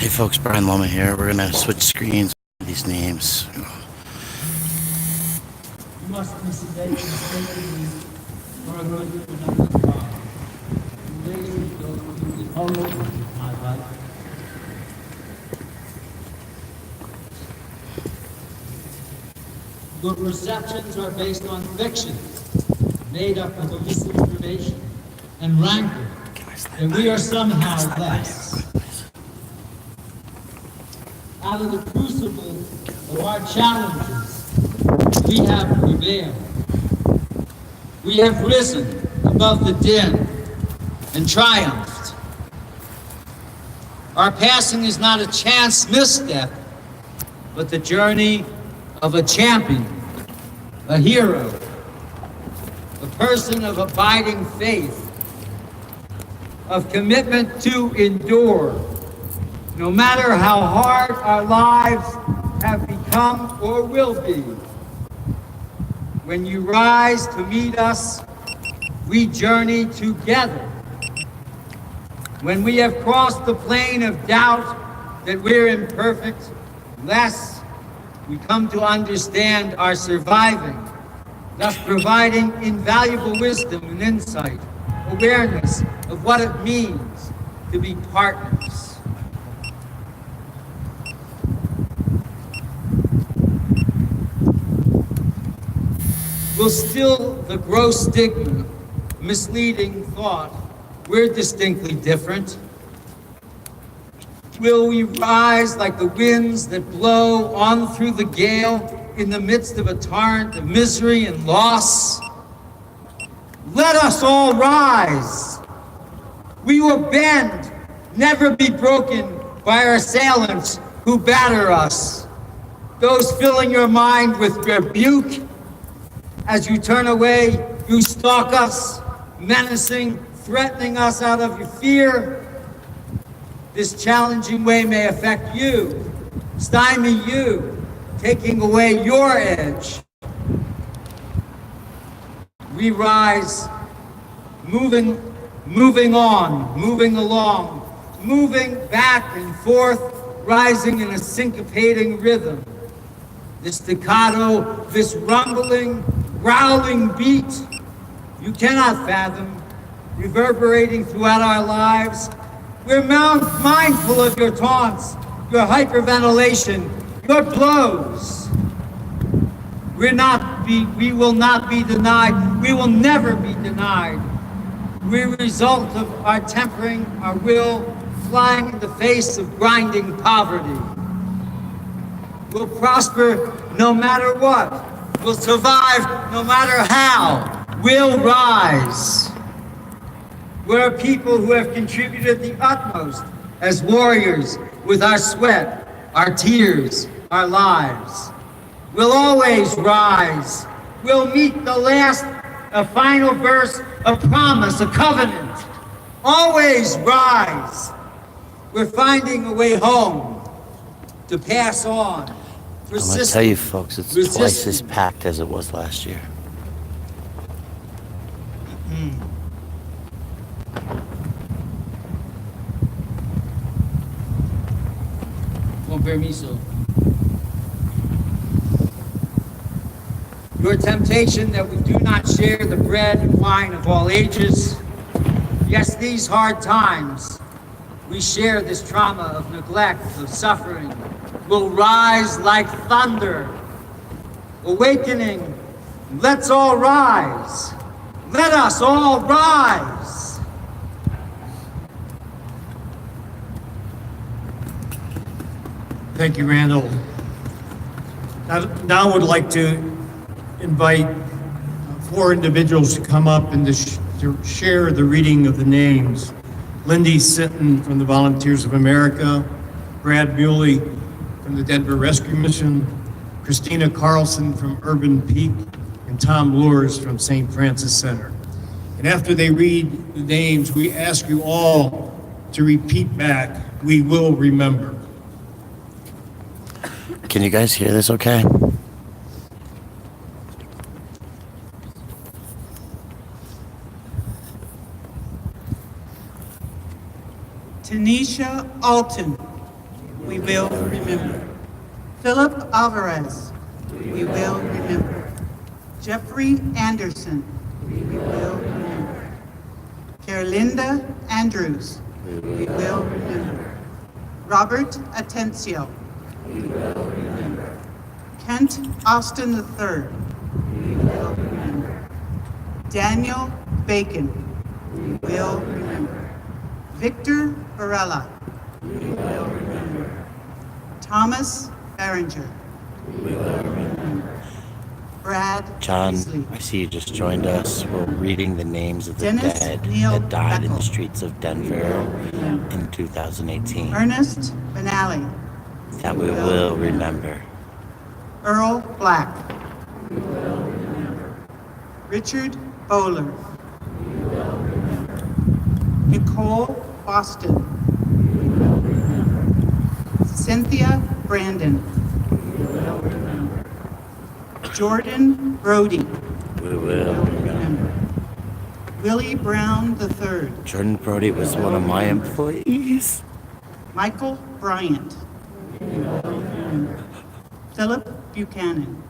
Hey folks, Brian Loma here. We're gonna switch screens with these names. You must be mistakenly for a good another God. Lazy go to the hollow of my life. Your perceptions are based on fiction, made up of illicit information and rancor, that we are somehow less. Out of the crucible of our challenges, we have prevailed. We have risen above the din and triumphed. Our passing is not a chance misstep, but the journey of a champion, a hero, a person of abiding faith, of commitment to endure, no matter how hard our lives have become or will be. When you rise to meet us, we journey together. When we have crossed the plane of doubt that we're imperfect, less we come to understand our surviving, thus providing invaluable wisdom and insight, awareness of what it means to be partners. Will still the gross stigma, misleading thought, we're distinctly different? Will we rise like the winds that blow on through the gale in the midst of a torrent of misery and loss? Let us all rise. We will bend, never be broken by our assailants who batter us. Those filling your mind with rebuke. As you turn away, you stalk us, menacing, threatening us out of your fear. This challenging way may affect you, stymie you, taking away your edge. We rise, moving on, moving along, moving back and forth, rising in a syncopating rhythm. This staccato, this rumbling, growling beat, you cannot fathom, reverberating throughout our lives. We're mindful of your taunts, your hyperventilation, your blows. We will not be denied. We will never be denied. We're a result of our tempering, our will, flying in the face of grinding poverty. We'll prosper no matter what. We'll survive no matter how. We'll rise. We're a people who have contributed the utmost as warriors with our sweat, our tears, our lives. We'll always rise. We'll meet the last, a final verse, a promise, a covenant. Always rise. We're finding a way home to pass on. I'm gonna tell you folks, it's twice as packed as it was last year. Con permiso. Your temptation that we do not share the bread and wine of all ages. Yes, these hard times, we share this trauma of neglect, of suffering, will rise like thunder. Awakening, let's all rise. Let us all rise. Thank you, Randall. Now I would like to invite four individuals to come up and to share the reading of the names. Lindy Sitton from the Volunteers of America, Brad Bewley from the Denver Rescue Mission, Christina Carlson from Urban Peak, and Tom Lures from St. Francis Center. And after they read the names, we ask you all to repeat back, "We will remember." Can you guys hear this okay? Tanisha Alton, We will remember. Philip Alvarez. We will remember. Jeffrey Anderson. We will remember. Carolinda Andrews. We will remember. Robert Atencio. We will remember. Kent Austin III. We will remember. Daniel Bacon. We will remember. Victor Varela. We will remember. Thomas Berenger. We will remember. Brad John, Beasley. I see you just joined us. We're reading the names of the Dennis dead Neal that died in the Beckel. streets of Denver in 2018 Ernest Benally. that we will remember. Earl Black. Richard Bowler. Nicole Boston. Cynthia Brandon. Jordan Brody. We will remember. Willie Brown III. Jordan Brody was one of my employees. Michael Bryant. Philip Buchanan.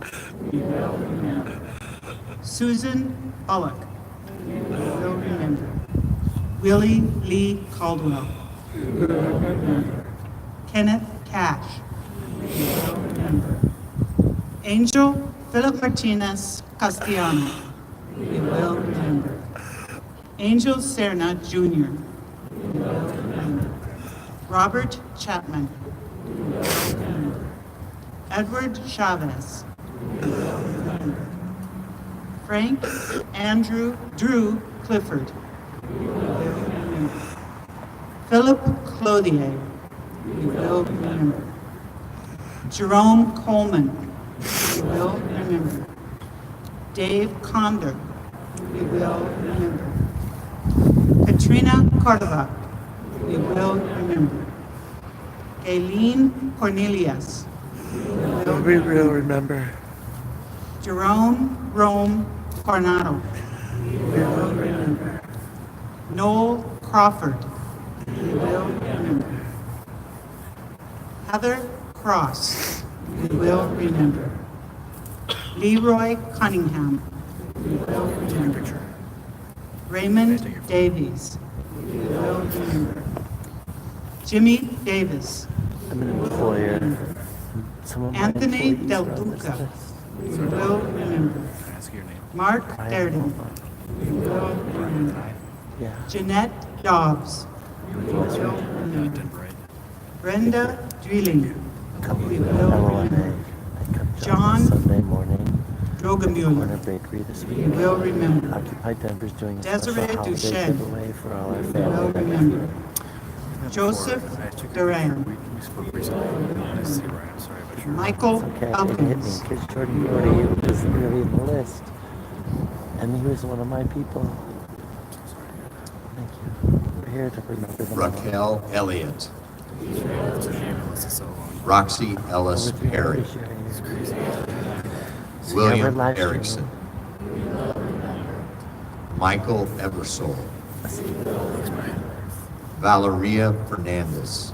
Susan Bullock. Will remember. Willie Lee Caldwell. Kenneth Cash. Angel Philip Martinez Castellano. We will remember. Angel Serna Jr. Robert Chapman. Edward Chavez. Frank Andrew Drew Clifford. Philip Clothier. We will remember. Jerome Coleman. We will remember. Dave Condor. We will remember. Katrina Cordova. We will remember. Aileen Cornelius. We will remember. Jerome Rome Coronado. We will remember. Noel Crawford. We will remember. Heather Cross. We will remember. Leroy Cunningham. We will remember. Raymond Davies. We will remember. Jimmy Davis. I'm an employer. Some of my Anthony employees Del are on this Duca. list. We will remember. Mark Darden. We will remember. Yeah. Jeanette Dobbs. We will remember. Brenda Drilling. Come We to will LOMA. remember. I come to John Sunday morning. Corner Drogemuller. Bakery this We week. will remember. Occupy Denver's doing a Desiree special holiday Duchesne. giveaway for all our We will family members. remember. Joseph Duran. Michael It's okay, it hit me Elkins. because Jordan Brody wasn't really in the list. And he was one of my people. Thank you. We're here to remember them all. Raquel Elliott. Roxy Ellis With you, Perry. Alicia, See, William we're live streaming. Erickson. Michael Eversole. Valeria Fernandez.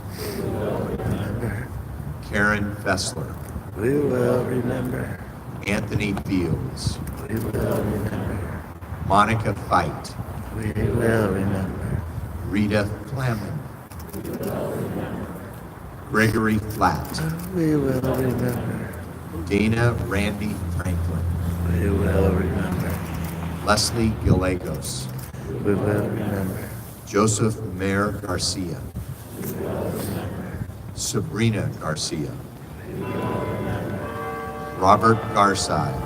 Karen Fessler. We will remember. Anthony Fields. We will remember. Monica Fight. We will remember. Rita Flamin. Gregory Flatt. We will remember. Dana Randy Franklin. We will remember. Leslie Gallegos. We will remember. Joseph Mayer Garcia. Sabrina Garcia. Robert Garside.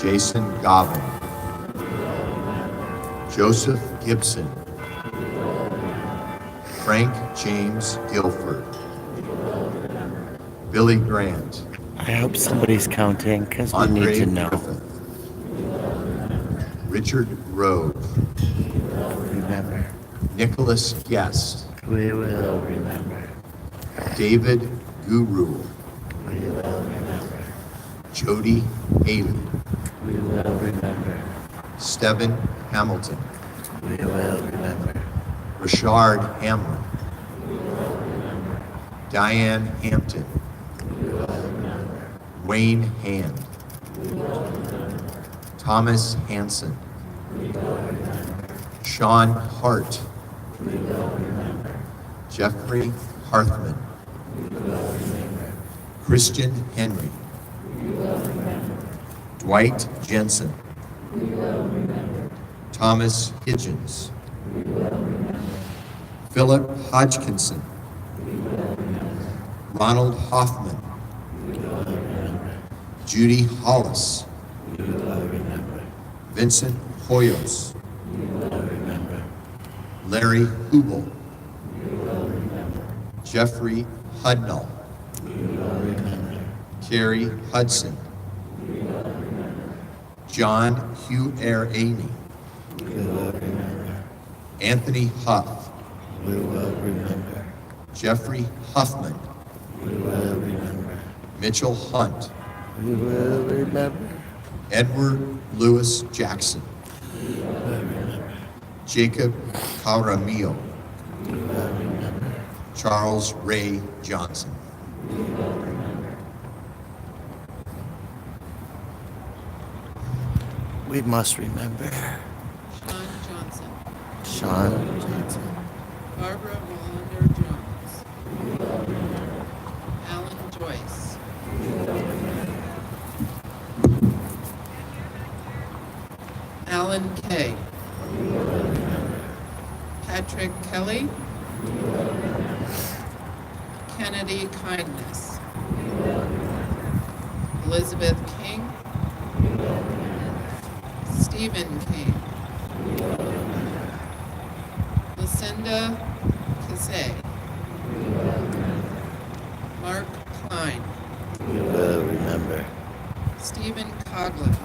Jason Gobbin. Joseph Gibson. Frank James Guilford. Billy Grant. I hope somebody's counting because we need Andre to know. Griffith. Richard Rove. Remember. Nicholas Guest. We will remember. David Guru. We will remember. Jody Haley. We will remember. Steven Hamilton. We will remember. Richard Hamlin. Diane Hampton. Wayne Hand. Thomas Hanson. Sean Hart. Jeffrey Harthman. Christian Henry. Dwight Jensen. Thomas Hitchens. Philip Hodgkinson. Ronald Hoffman. Judy Hollis. Vincent Hoyos. Larry Hubel. Jeffrey Hudnall. Carrie Hudson. John Hugh Aney. Anthony Huff. Jeffrey Huffman. Mitchell Hunt. We will remember. Edward Lewis Jackson. Jacob Caramillo. Charles Ray Johnson. We must remember. Sean Johnson, Sean Johnson. Barbara Wallander Jones, Alan Joyce, Alan Kay, Patrick Kelly, Kennedy Kindness, Elizabeth King, Stephen King, Lucinda Casey, Mark Klein, We will remember. Stephen Coughlin,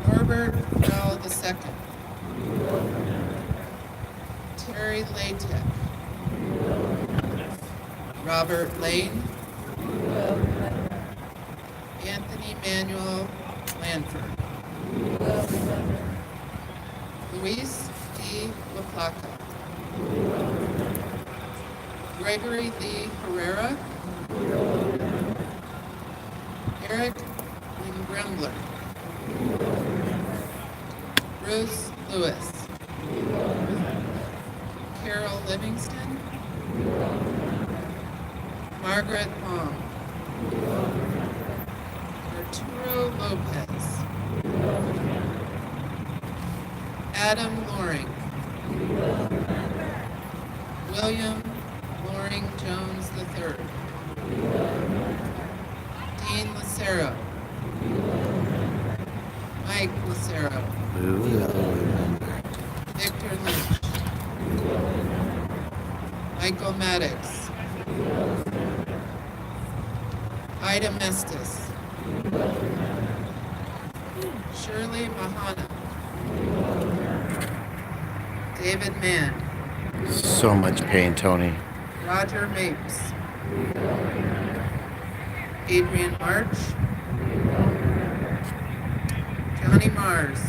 Norbert Rowell II, Terry Latek, Robert Lane, Anthony Manuel Lanford, Luis D. LaPlaca, Gregory Lee Herrera, Eric Grembler, Bruce Lewis, Carol Livingston, Margaret Long, Arturo Lopez, Adam Loring, William Loring Jones III, Dean Lucero, Mike Lucero, We will remember. Victor Lynch, Michael Maddox, Ida Mestis, Shirley Mahana, David Mann, So much pain, Tony. Roger Mapes, Adrian March, Johnny Mars,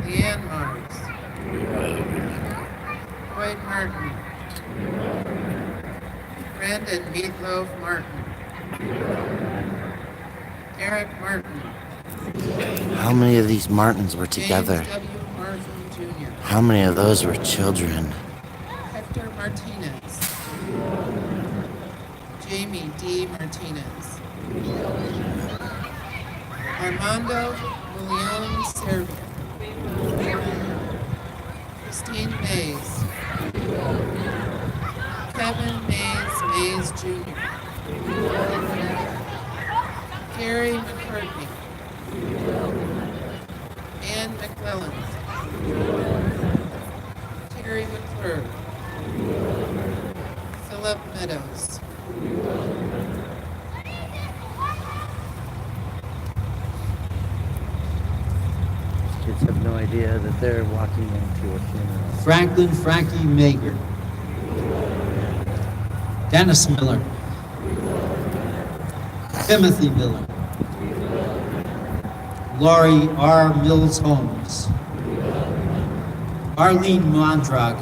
Leanne Mars, Lloyd Martin, Brandon Meatloaf Martin, Eric Martin, How many of these Martins were together? James W. Martin Jr., How many of those were children? Hector Martinez, Jamie D. Martinez, Armando William Servia, Christine Mays, Kevin Mays Jr., Gary McCartney, Ann McClellan, Terry McClure, Philip Meadows, Kids have no idea that they're walking into a funeral. Franklin Frankie Mager. Dennis Miller. Timothy Miller. Laurie R. Mills Holmes. Arlene Mondrag.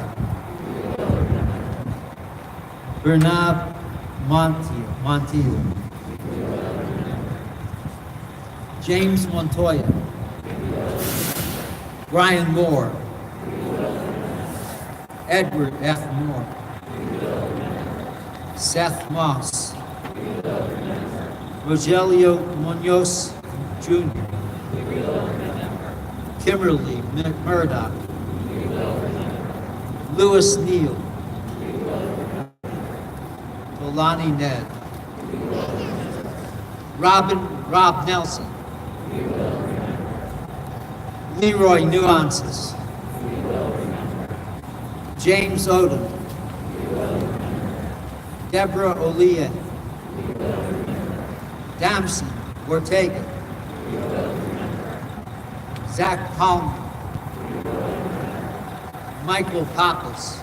Bernard Montiel. James Montoya. Brian Moore. Edward F. Moore. Seth Moss. Rogelio Munoz Jr. Kimberly Murdoch. Lewis Neal. Tolani Ned. Rob Nelson. Leroy Nuances. James Odom. Deborah O'Leary. Damson Ortega. Zach Palmer. Michael Pappas.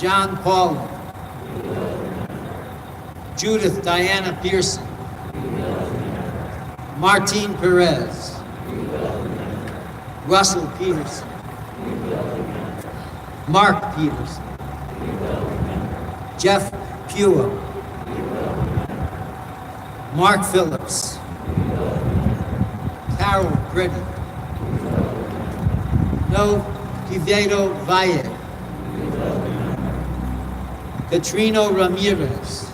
John Paulin. Judith Diana Pearson. Martine Perez. Russell Peterson. Mark Peterson. Jeff Pua. Mark Phillips. Carol Gritty. No Quevedo Valle. Katrino Ramirez.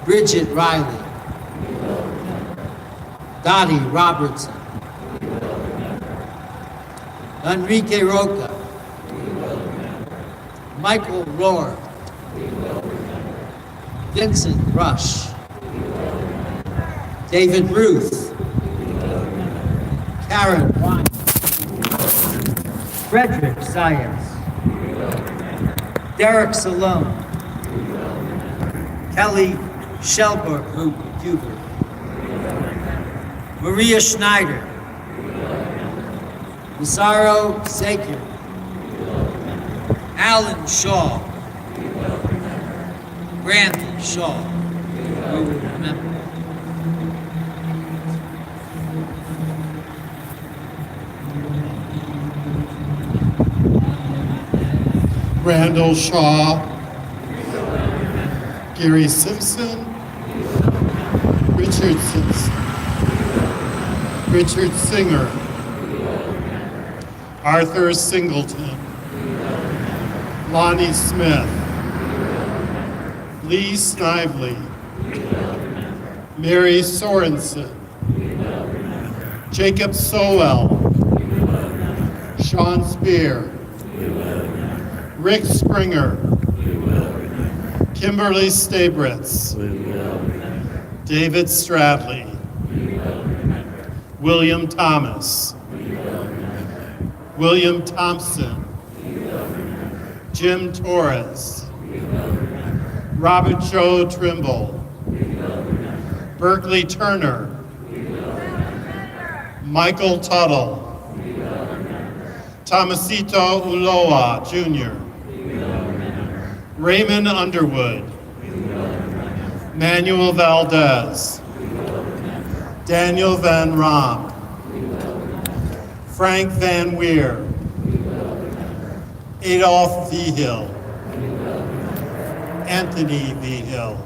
Bridget Riley. Dottie Robertson. Enrique Roca. Michael Rohr. Vincent Rush. David Ruth. Karen Wine. Frederick Sayers. Derek Salone. Kelly Shelberg Huber. Maria Schneider. Massaro Sakir. Alan Shaw. Brandy Shaw. We will remember. Randall Shaw, Gary Simpson, Richard Simpson, Richard Singer, Arthur Singleton, Lonnie Smith, Lee Snively, Mary Sorensen, Jacob Sowell, Sean Spear, Rick Springer, Kimberly Stabritz, David Stradley, William Thomas, William Thompson, Jim Torres, Robert Joe Trimble, Berkeley Turner, Michael Tuttle, Tomasito Uloa Jr., Raymond Underwood, Manuel Valdez, Daniel Van Rom, Frank Van Weir, Adolph Vigil, Anthony Vigil,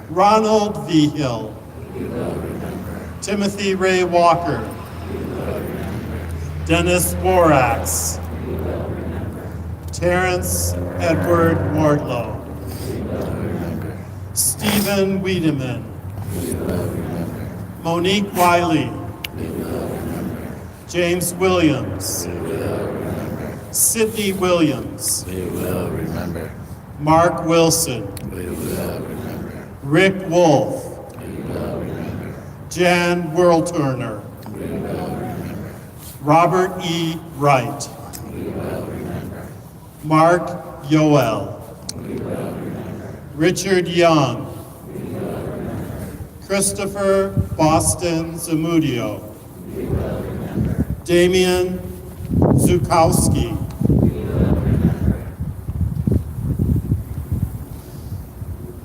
Ronald Vigil, Timothy Ray Walker, Dennis Borax, Terrence Edward Wardlow, Stephen Wiedemann, Monique Wiley, James Williams, Sidney Williams, Mark Wilson, Rick Wolf, Jan Whirlturner, Robert E. Wright, Mark Yoel, Richard Young, Christopher Boston Zamudio, Damian Zukowski,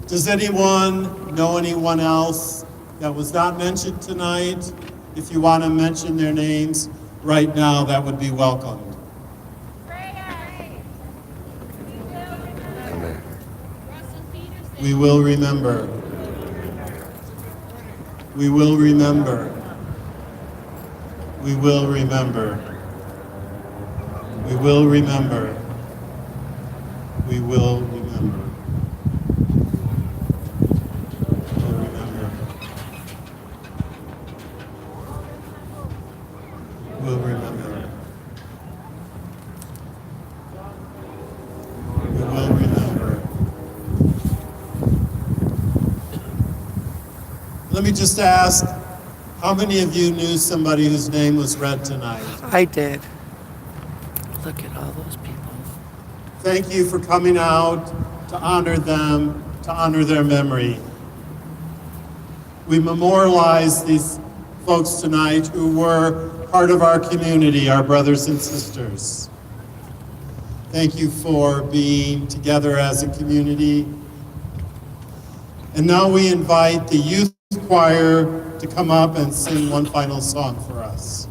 does anyone know anyone else that was not mentioned tonight? If you want to mention their names right now, that would be welcomed. We will remember. We will remember. We will remember. We will remember. We will remember. We'll remember. We'll remember. We will remember. Let me just ask, how many of you knew somebody whose name was read tonight? I did. Look at all those people. Thank you for coming out to honor them, to honor their memory. We memorialize these folks tonight who were part of our community, our brothers and sisters. Thank you for being together as a community. And now we invite the youth choir to come up and sing one final song for us.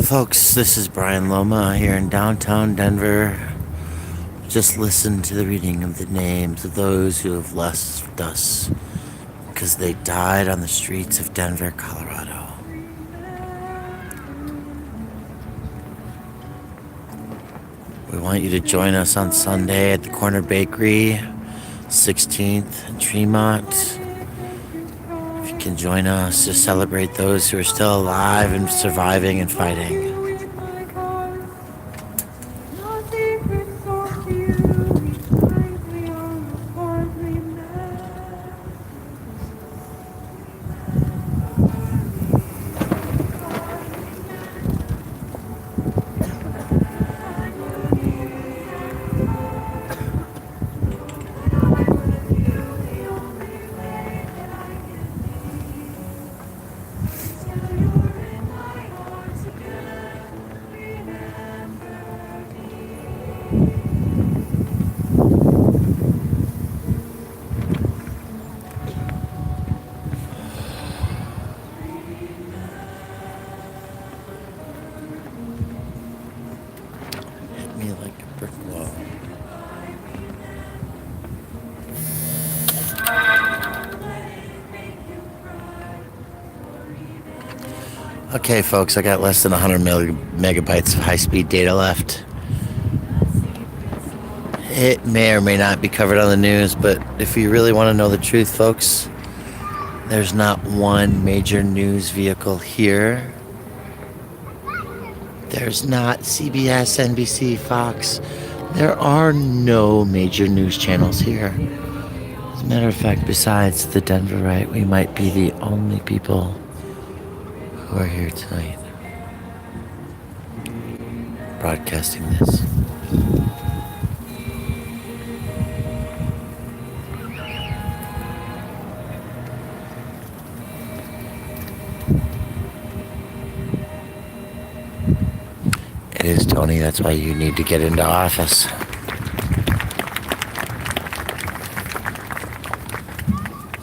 Folks, this is Brian Loma here in downtown Denver. Just listen to the reading of the names of those who have left us because they died on the streets of Denver, Colorado. We want you to join us on Sunday at the Corner Bakery, 16th and Tremont. If you can join us to celebrate those who are still alive and surviving and fighting. Me like a brick wall. Okay, folks, I got less than 100 megabytes of high-speed data left. It may or may not be covered on the news, but if you really want to know the truth, folks, there's not one major news vehicle here. There's not CBS, NBC, Fox. There are no major news channels here. As a matter of fact, besides the Denverite, we might be the only people who are here tonight broadcasting this. It is, Tony. That's why you need to get into office.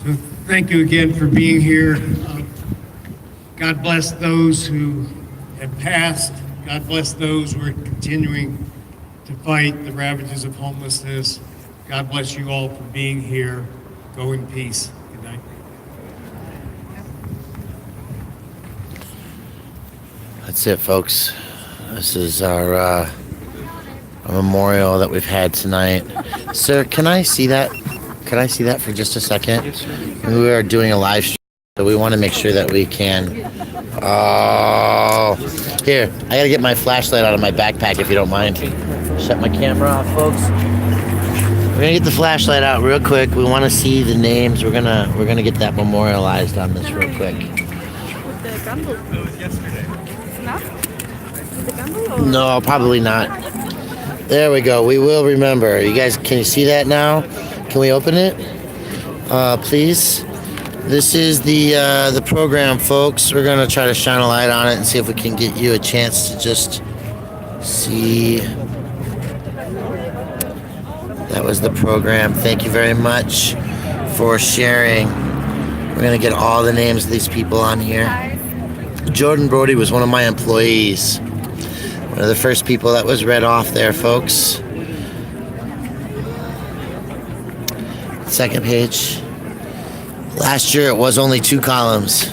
So thank you again for being here. God bless those who have passed. God bless those who are continuing to fight the ravages of homelessness. God bless you all for being here. Go in peace. Good night. That's it, folks. This is our memorial that we've had tonight. Sir, can I see that? Can I see that for just a second? We are doing a live stream, so we want to make sure that we can. Oh, here, I gotta get my flashlight out of my backpack if you don't mind. Shut my camera off, folks. We're gonna get the flashlight out real quick. We want to see the names. We're gonna get that memorialized on this real quick. With the bundle. It was yesterday. Enough? With the bundle or? No, probably not. There we go. We will remember. You guys, can you see that now? Can we open it? Please. This is the program, folks. We're gonna try to shine a light on it and see if we can get you a chance to just see That was the program. Thank you very much for sharing. We're going to get all the names of these people on here. Jordan Brody was one of my employees. One of the first people that was read off there, folks. Second page. Last year it was only 2 columns.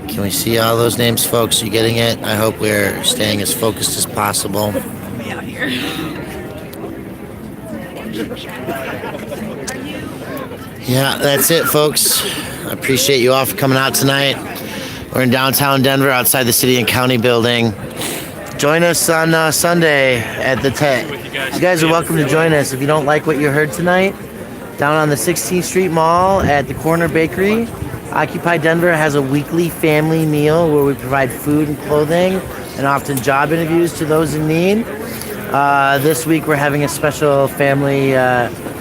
Can we see all those names, folks? Are you getting it? I hope we're staying as focused as possible. Yeah, that's it, folks. I appreciate you all for coming out tonight. We're in downtown Denver, outside the City and County building. Join us on Sunday at the tent. You guys are welcome to join us. If you don't like what you heard tonight, down on the 16th Street Mall at the Corner Bakery, Occupy Denver has a weekly family meal where we provide food and clothing and often job interviews to those in need. This week we're having a special family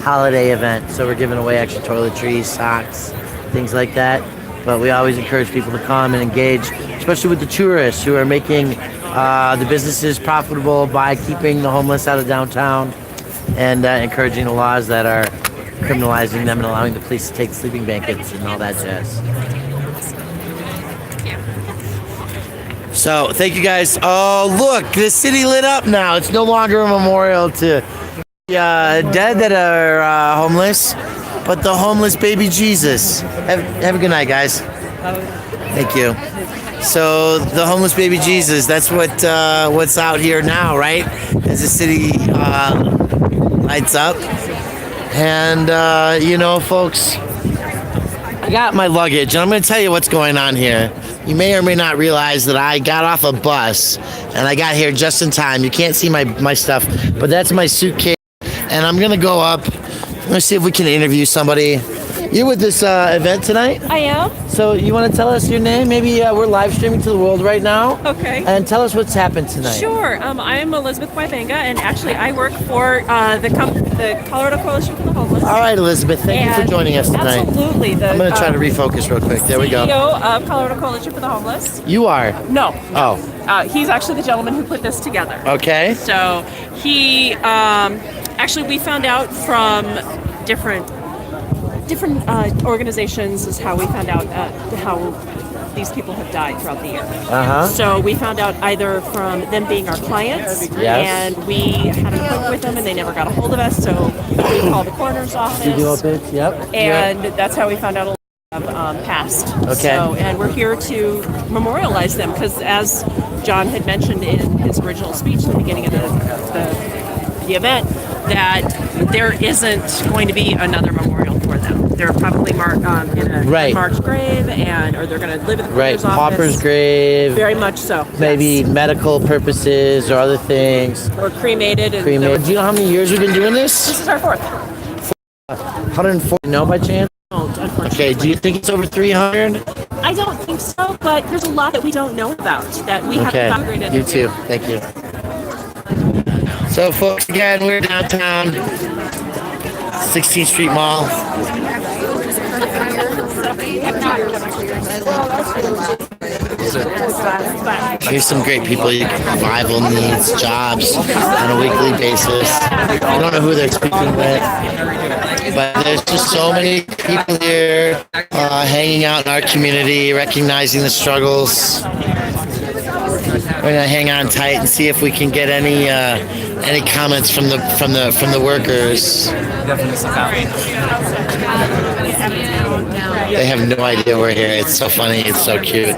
holiday event, so we're giving away extra toiletries, socks, things like that. But we always encourage people to come and engage, especially with the tourists who are making the businesses profitable by keeping the homeless out of downtown and encouraging the laws that are criminalizing them and allowing the police to take sleeping blankets and all that jazz. So, thank you guys. Oh, look, the city lit up now. It's no longer a memorial to dead that are homeless, but the homeless baby Jesus. Have a good night, guys. Thank you. So, the homeless baby Jesus, that's what's out here now, right? As the city lights up. And, you know, folks, I got my luggage, and I'm going to tell you what's going on here. You may or may not realize that I got off a bus, and I got here just in time. You can't see my stuff, but that's my suitcase. And I'm going to go up. Let's see if we can interview somebody. You're with this event tonight? I am. So you want to tell us your name? Maybe we're live streaming to the world right now. Okay. And tell us what's happened tonight. Sure. I'm Elizabeth Wybanga, and actually I work for the Colorado Coalition for the Homeless. All right, Elizabeth, thank you for And joining us tonight. Absolutely. I'm going to try to refocus real quick. There we go. CEO of Colorado Coalition for the Homeless. You are? No. Oh, He's actually the gentleman who put this together. okay. So he actually we found out from different organizations is how we found out how these people have died throughout the year. Uh-huh. So we found out either from them being our clients, Yes. and we had an appointment with them, and they never got a hold of us. So we called the coroner's office, You do a bit? Yep. and that's how we found out a lot of passed. Okay. So, and we're here to memorialize them because, as John had mentioned in his original speech at the beginning of the event, that there isn't going to be another memorial for them. They're probably marked in a Right. marked grave, or they're going to live in the Right. coroner's office. Pauper's grave. Very much so. Maybe yes. medical purposes or other things. Or cremated. And Cremated. Do you know how many years we've been doing This this? is our fourth. 140. No, by chance? Don't, unfortunately. Okay. Do you think it's over 300? I don't think so, but there's a lot that we don't know about that we Okay. haven't congregated. You too. Thank you. So, folks, again, we're downtown, 16th Street Mall. Here's some great people. Revival needs jobs on a weekly basis. I don't know who they're speaking with, but there's just so many people here hanging out in our community, recognizing the struggles. We're gonna hang on tight and see if we can get any comments from the workers. They have no idea we're here. It's so funny. It's so cute.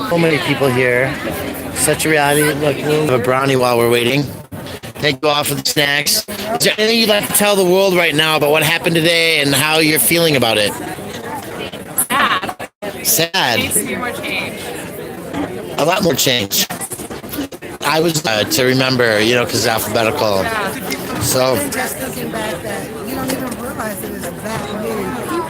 So many people here. Such a reality. Look, we'll have a brownie while we're waiting. Thank you all for the snacks. Is there anything you'd like to tell the world right now about what happened today and how you're feeling about it? Sad. A lot more change. I was to remember, because it's alphabetical. So. Just thinking back that you don't even realize it is that many people.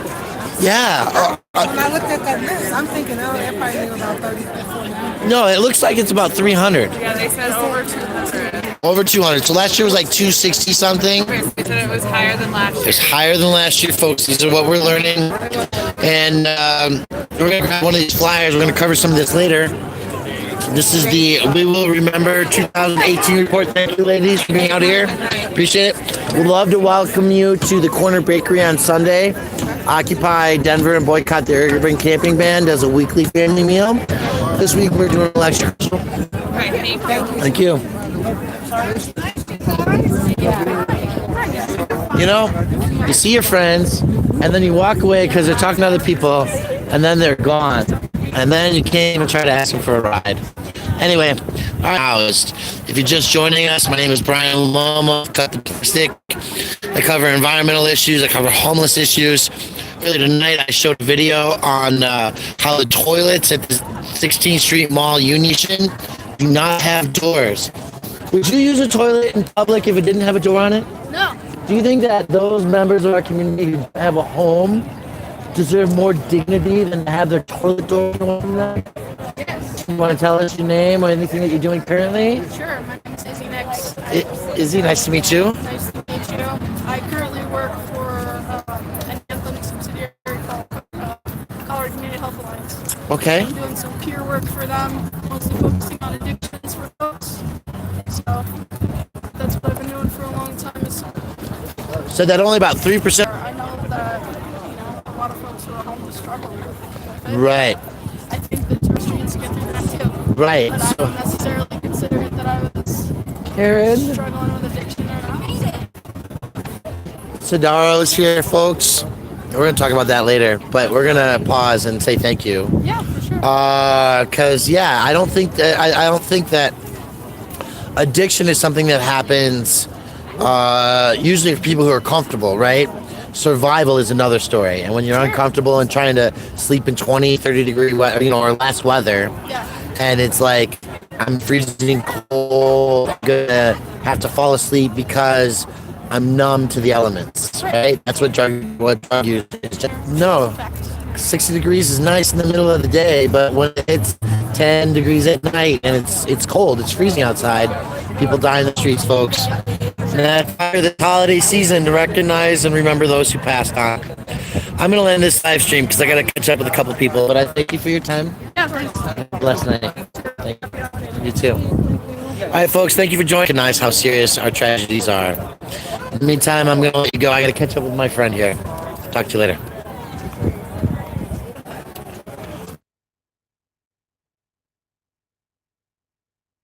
Yeah. When I looked at that list, I'm thinking, they're probably about 30 to 40. No, it looks like it's about 300. Yeah, they said over 200. Over 200. So last year was like 260 something. They said it was higher than last year. It's higher than last year, folks. These are what we're learning. And we're going to grab one of these flyers. We're going to cover some of this later. This is the We Will Remember 2018 report. Thank you, ladies, for being out here. Appreciate it. We'd love to welcome you to the Corner Bakery on Sunday. Occupy Denver and Boycott the Urban Camping Ban does a weekly family meal. This week we're doing a lecture. Thank you. You know, you see your friends, and then you walk away because they're talking to other people, and then they're gone. And then you can't even try to ask them for a ride. Anyway, if you're just joining us, my name is Brian Lomo. Cut the stick. I cover environmental issues. I cover homeless issues. Earlier tonight, I showed a video on how the toilets at the 16th Street Mall Union do not have doors. Would you use a toilet in public if it didn't have a door on it? No. Do you think that those members of our community who have a home deserve more dignity than to have their toilet door on them? Yes. You want to tell us your name or anything that you're doing currently? Sure. My name is Izzy Nix. Izzy, nice to meet you. Nice to meet you. I currently work for an Anthem subsidiary called Colorado Community Health Alliance. Okay. I'm doing some peer work for them, mostly focusing on addictions for folks. So that's what I've been doing for a long time. So that only about 3%. I know that a lot of folks who are homeless struggle with it. Right. I think that church needs to get through that too. Right. But I don't necessarily consider it that I was Karen. struggling with addiction or not. Sadaro is here, folks. We're going to talk about that later, but we're going to pause and say thank you. Yeah, for sure. Because I don't think that addiction is something that happens usually for people who are comfortable, right? Survival is another story. And when you're uncomfortable and trying to sleep in 20, 30 degree weather, or less weather, and it's like, I'm freezing cold, I'm gonna have to fall asleep because I'm numb to the elements, right? That's what drug use is. No, 60 degrees is nice in the middle of the day, but when it's 10 degrees at night and it's cold, it's freezing outside, people die in the streets, folks. And after the holiday season to recognize and remember those who passed on. I'm going to end this live stream because I got to catch up with a couple people, but I thank you for your time. Yeah, thanks. Blessed night. Thank you. You too. All right, folks, thank you for joining. Recognize how serious our tragedies are. In the meantime, I'm going to let you go. I got to catch up with my friend here. Talk to you later.